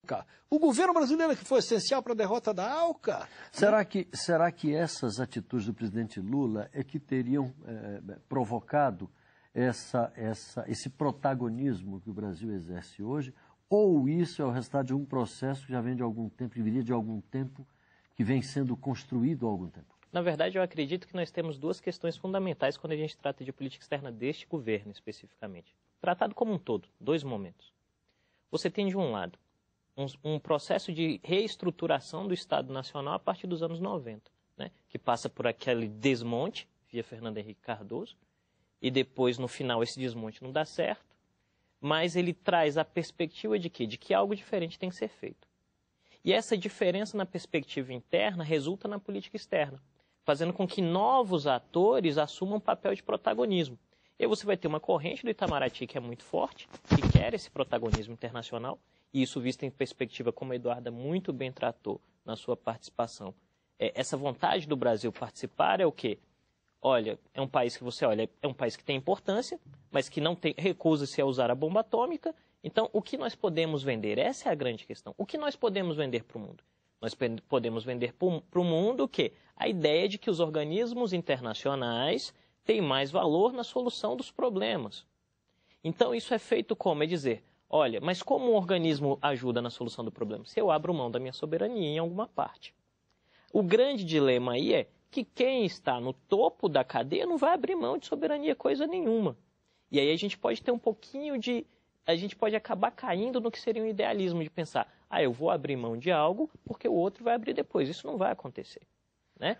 ALCA. O governo brasileiro que foi essencial para a derrota da ALCA. Será que essas atitudes do presidente Lula é que teriam provocado esse protagonismo que o Brasil exerce hoje? Ou isso é o resultado de um processo que já vem de algum tempo, que viria de algum tempo, que vem sendo construído há algum tempo? Na verdade, eu acredito que nós temos duas questões fundamentais quando a gente trata de política externa deste governo, especificamente. Tratado como um todo, dois momentos. Você tem, de um lado, um processo de reestruturação do Estado Nacional a partir dos anos 90, né, que passa por aquele desmonte, via Fernando Henrique Cardoso, e depois, no final, esse desmonte não dá certo, mas ele traz a perspectiva de quê? De que algo diferente tem que ser feito. E essa diferença na perspectiva interna resulta na política externa, fazendo com que novos atores assumam um papel de protagonismo. E aí você vai ter uma corrente do Itamaraty que é muito forte, que quer esse protagonismo internacional, e isso visto em perspectiva, como a Eduarda muito bem tratou na sua participação. Essa vontade do Brasil participar é o quê? Olha, é um país que você olha, é um país que tem importância, mas que não tem, recusa-se a usar a bomba atômica. Então, o que nós podemos vender? Essa é a grande questão. O que nós podemos vender para o mundo? Nós podemos vender para o mundo o quê? A ideia de que os organismos internacionais têm mais valor na solução dos problemas. Então, isso é feito como? É dizer, olha, mas como um organismo ajuda na solução do problema? Se eu abro mão da minha soberania em alguma parte. O grande dilema aí é que quem está no topo da cadeia não vai abrir mão de soberania coisa nenhuma. E aí a gente pode ter um pouquinho de... A gente pode acabar caindo no que seria um idealismo de pensar, eu vou abrir mão de algo porque o outro vai abrir depois. Isso não vai acontecer, né?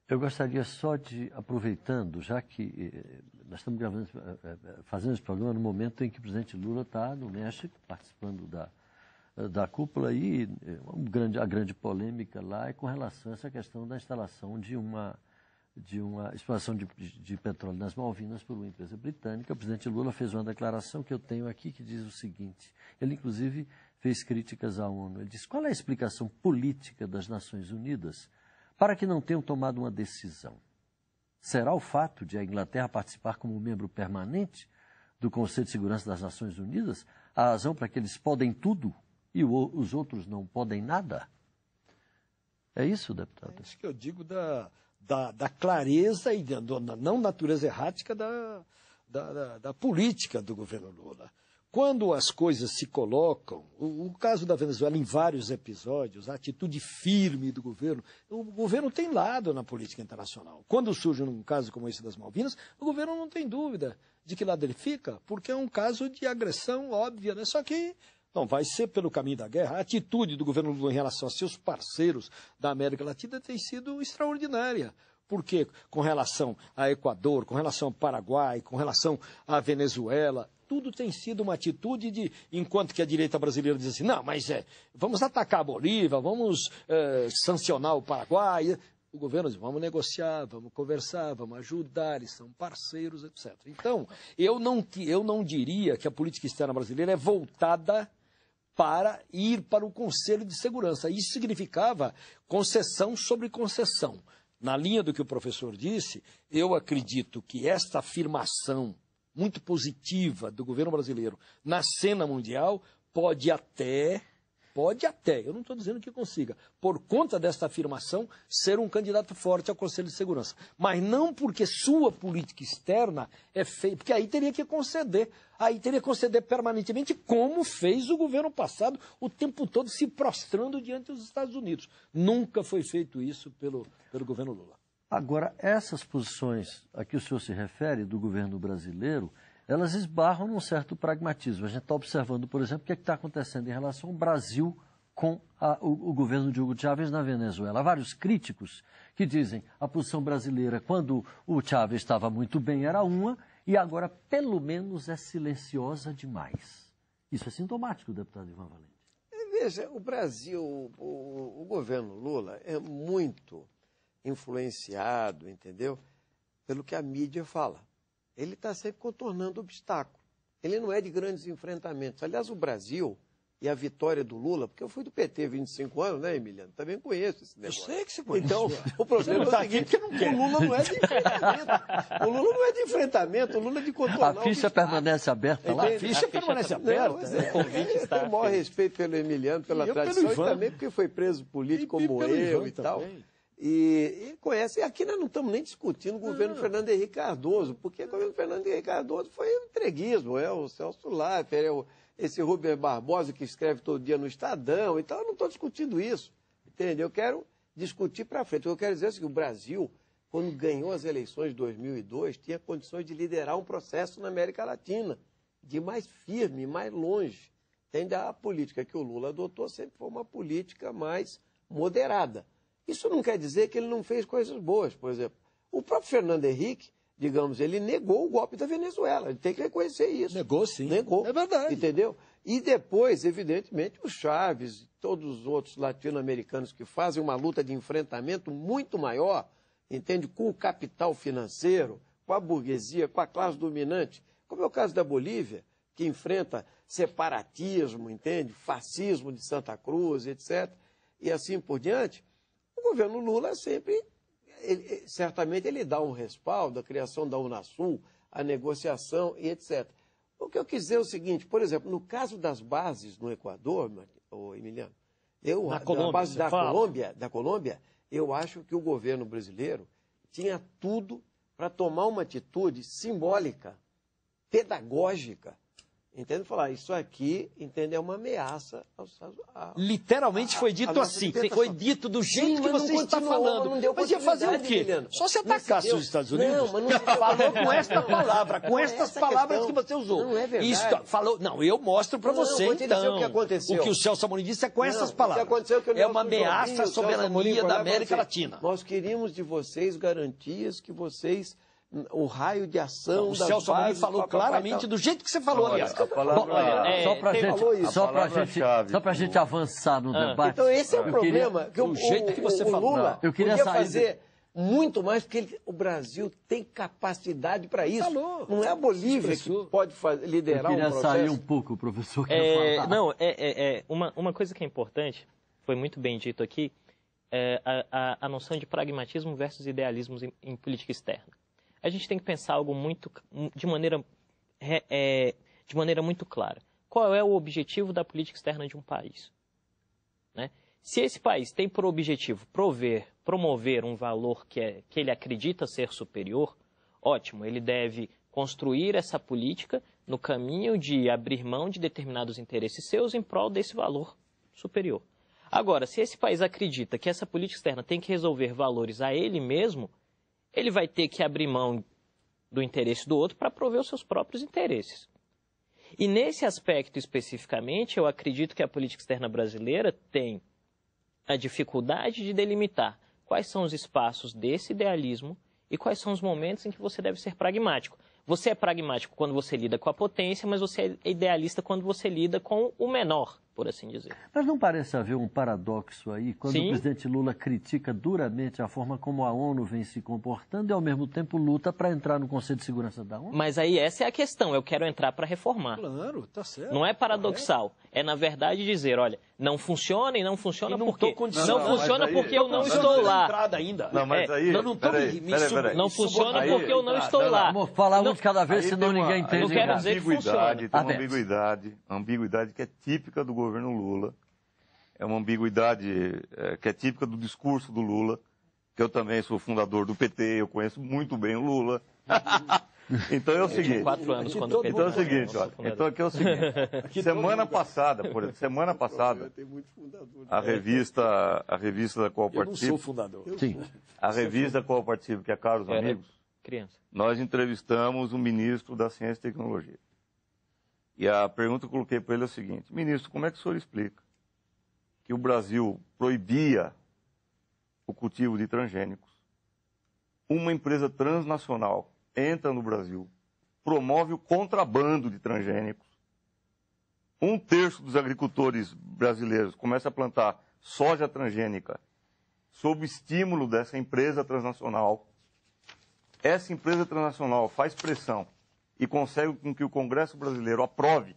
Eu gostaria só de, aproveitando, já que nós estamos fazendo esse programa no momento em que o presidente Lula está no México, participando da cúpula, e a grande polêmica lá é com relação a essa questão da instalação de uma exploração de petróleo nas Malvinas por uma empresa britânica. O presidente Lula fez uma declaração que eu tenho aqui que diz o seguinte, ele inclusive fez críticas à ONU, ele disse, qual é a explicação política das Nações Unidas para que não tenham tomado uma decisão? Será o fato de a Inglaterra participar como membro permanente do Conselho de Segurança das Nações Unidas a razão para que eles podem tudo e os outros não podem nada? É isso, deputado? É isso que eu digo da clareza e da não natureza errática da política do governo Lula. Quando as coisas se colocam, o caso da Venezuela em vários episódios, a atitude firme do governo, o governo tem lado na política internacional. Quando surge um caso como esse das Malvinas, o governo não tem dúvida de que lado ele fica, porque é um caso de agressão óbvia, né? Só que não vai ser pelo caminho da guerra. A atitude do governo Lula em relação a seus parceiros da América Latina tem sido extraordinária. Porque com relação a Equador, com relação ao Paraguai, com relação à Venezuela, tudo tem sido uma atitude de, enquanto que a direita brasileira diz assim, não, mas vamos atacar a Bolívia, vamos sancionar o Paraguai. O governo diz, vamos negociar, vamos conversar, vamos ajudar, eles são parceiros, etc. Então, eu não diria que a política externa brasileira é voltada para ir para o Conselho de Segurança. Isso significava concessão sobre concessão. Na linha do que o professor disse, eu acredito que esta afirmação muito positiva do governo brasileiro na cena mundial pode até, eu não estou dizendo que consiga, por conta desta afirmação, ser um candidato forte ao Conselho de Segurança. Mas não porque sua política externa é feita, porque aí teria que conceder permanentemente, como fez o governo passado, o tempo todo se prostrando diante dos Estados Unidos. Nunca foi feito isso pelo governo Lula. Agora, essas posições a que o senhor se refere do governo brasileiro, elas esbarram num certo pragmatismo. A gente está observando, por exemplo, o que está acontecendo em relação ao Brasil com o governo de Hugo Chávez na Venezuela. Há vários críticos que dizem a posição brasileira, quando o Chávez estava muito bem, era uma, e agora, pelo menos, é silenciosa demais. Isso é sintomático, deputado Ivan Valente. Veja, o Brasil, o governo Lula é muito influenciado, entendeu? Pelo que a mídia fala. Ele está sempre contornando obstáculos. Ele não é de grandes enfrentamentos. Aliás, o Brasil e a vitória do Lula, porque eu fui do PT 25 anos, né, Emiliano? Também conheço esse negócio. Eu sei que você conhece. Então, o problema é o seguinte, o Lula não é de enfrentamento. O Lula não é de enfrentamento, o Lula é de contornar. A ficha permanece aberta lá? A ficha permanece aberta. Eu tenho o maior respeito pelo Emiliano, pela tradição, e também porque foi preso político como eu e tal. E conhece, e aqui nós não estamos nem discutindo o governo Fernando Henrique Cardoso, porque o governo Fernando Henrique Cardoso foi um entreguismo, o Celso Leifert, esse Rubem Barbosa que escreve todo dia no Estadão, então eu não estou discutindo isso, entendeu? Eu quero discutir para frente. O que eu quero dizer é que o Brasil, quando ganhou as eleições de 2002, tinha condições de liderar um processo na América Latina, de mais firme, mais longe. Entende? A política que o Lula adotou sempre foi uma política mais moderada. Isso não quer dizer que ele não fez coisas boas, por exemplo. O próprio Fernando Henrique, digamos, ele negou o golpe da Venezuela. Ele tem que reconhecer isso. Negou, sim. Negou. É verdade. Entendeu? E depois, evidentemente, o Chaves e todos os outros latino-americanos que fazem uma luta de enfrentamento muito maior, entende? Com o capital financeiro, com a burguesia, com a classe dominante, como é o caso da Bolívia, que enfrenta separatismo, entende? Fascismo de Santa Cruz, etc. E assim por diante. O governo Lula sempre, certamente, ele dá um respaldo à criação da Unasul, à negociação e etc. O que eu quis dizer é o seguinte, por exemplo, no caso das bases no Equador, Emiliano, da Colômbia, eu acho que o governo brasileiro tinha tudo para tomar uma atitude simbólica, pedagógica, entende? Falar, isso aqui, entende, é uma ameaça literalmente foi dito assim. Foi dito do jeito que você está falando. Mas ia fazer o quê? Só se atacasse os Estados Unidos? Não, mas não falou com esta palavra, com estas palavras que você usou. Não é verdade. Isso, falou, não, eu mostro para você, então. O que aconteceu. O que o Celso Amorim disse é com essas palavras. É uma ameaça à soberania da América Latina. Nós queríamos de vocês garantias que vocês... o raio de ação o Celso Amorim falou claramente do jeito que você falou, aliás. Só para a gente avançar no debate. Então esse é o problema. Do jeito que você falou. Lula podia fazer muito mais, porque o Brasil tem capacidade para isso. Não é a Bolívia que pode liderar um processo. Eu queria sair um pouco, professor. Quer falar? Não, uma coisa que é importante, foi muito bem dito aqui, a noção de pragmatismo versus idealismo em política externa. A gente tem que pensar algo de maneira muito clara. Qual é o objetivo da política externa de um país? Né? Se esse país tem por objetivo promover um valor que ele acredita ser superior, ótimo, ele deve construir essa política no caminho de abrir mão de determinados interesses seus em prol desse valor superior. Agora, se esse país acredita que essa política externa tem que resolver valores a ele mesmo, ele vai ter que abrir mão do interesse do outro para prover os seus próprios interesses. E nesse aspecto especificamente, eu acredito que a política externa brasileira tem a dificuldade de delimitar quais são os espaços desse idealismo e quais são os momentos em que você deve ser pragmático. Você é pragmático quando você lida com a potência, mas você é idealista quando você lida com o menor, por assim dizer. Mas não parece haver um paradoxo aí, quando o presidente Lula critica duramente a forma como a ONU vem se comportando e, ao mesmo tempo, luta para entrar no Conselho de Segurança da ONU? Mas aí essa é a questão, eu quero entrar para reformar. Claro, tá certo. Não é paradoxal, é na verdade dizer, olha, não funciona e não funciona porque... Não funciona porque eu não estou lá. Não, mas aí... Não funciona porque eu não estou lá. Vamos falar um de cada vez, senão ninguém entende. Não quero dizer que funciona. Tem uma ambiguidade que é típica do governo Lula. É uma ambiguidade que é típica do discurso do Lula, que eu também sou fundador do PT, eu conheço muito bem o Lula. Então é o seguinte. 4 anos quando então é o seguinte, olha. Então aqui é o seguinte. Semana passada, a revista da qual eu participo. Eu não sou fundador. Sim. A revista da qual eu participo, que é Caros Amigos. Criança. Nós entrevistamos o ministro da Ciência e Tecnologia. E a pergunta que eu coloquei para ele é o seguinte: ministro, como é que o senhor explica que o Brasil proibia o cultivo de transgênicos? Uma empresa transnacional entra no Brasil, promove o contrabando de transgênicos. 1/3 dos agricultores brasileiros começa a plantar soja transgênica sob estímulo dessa empresa transnacional. Essa empresa transnacional faz pressão e consegue com que o Congresso brasileiro aprove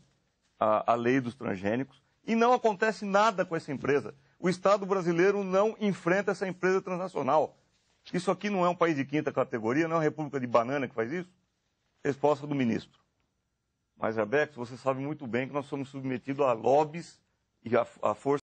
a lei dos transgênicos, E não acontece nada com essa empresa. O Estado brasileiro não enfrenta essa empresa transnacional. Isso aqui não é um país de quinta categoria, não é uma república de banana que faz isso? Resposta do ministro. Mas, Rebeca, você sabe muito bem que nós somos submetidos a lobbies e a força